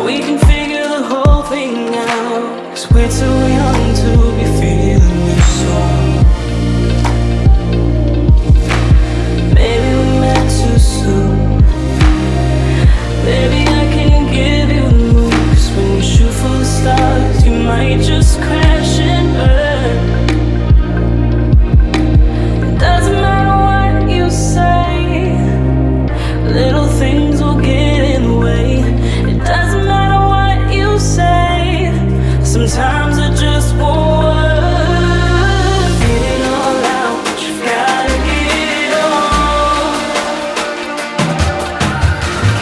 we can figure the whole thing out, 'cause we're too young to be feeling this song. Maybe we met too soon. Maybe I can give you the moves. When you shoot for the stars, you might just crash and burn. It doesn't matter what you say, little things will get in the way. It doesn't matter what you say, sometimes it just won't work. Get it all out, but you've gotta get it all.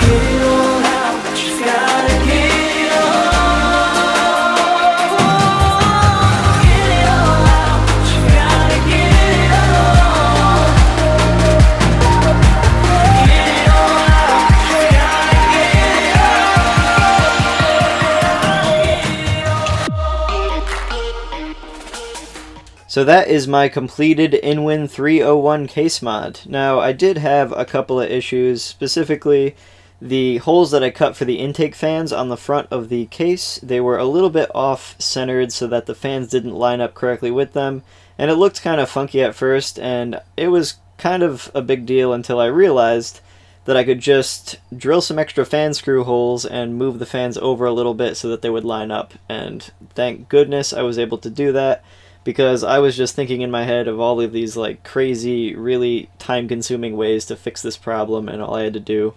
Get it all out, but you've gotta get it all. Get it all out, but you've gotta get it all. Get it all out, but you've gotta get it all. So that is my completed InWin 301 case mod. Now, I did have a couple of issues, specifically the holes that I cut for the intake fans on the front of the case. They were a little bit off-centered so that the fans didn't line up correctly with them, and it looked kind of funky at first, and it was kind of a big deal until I realized that I could just drill some extra fan screw holes and move the fans over a little bit so that they would line up, and thank goodness I was able to do that, because I was just thinking in my head of all of these like crazy, really time-consuming ways to fix this problem, and all I had to do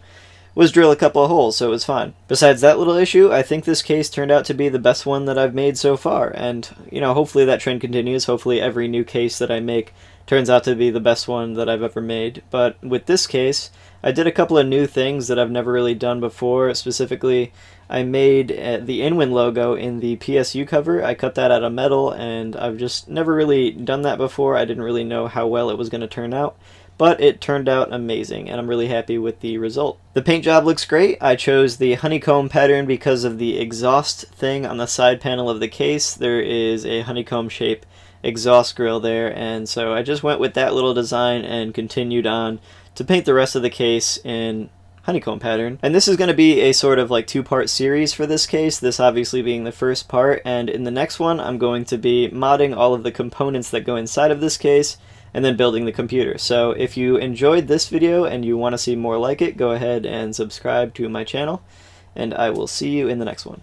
was drill a couple of holes, so it was fine. Besides that little issue, I think this case turned out to be the best one that I've made so far, and, you know, hopefully that trend continues. Hopefully every new case that I make turns out to be the best one that I've ever made. But with this case, I did a couple of new things that I've never really done before. Specifically, I made the InWin logo in the PSU cover. I cut that out of metal, and I've just never really done that before. I didn't really know how well it was going to turn out, but it turned out amazing, and I'm really happy with the result. The paint job looks great. I chose the honeycomb pattern because of the exhaust thing on the side panel of the case. There is a honeycomb shape exhaust grill there, and so I just went with that little design and continued on to paint the rest of the case in honeycomb pattern. And this is going to be a sort of like two-part series for this case, this obviously being the first part, and in the next one I'm going to be modding all of the components that go inside of this case and then building the computer. So if you enjoyed this video and you want to see more like it, go ahead and subscribe to my channel, and I will see you in the next one.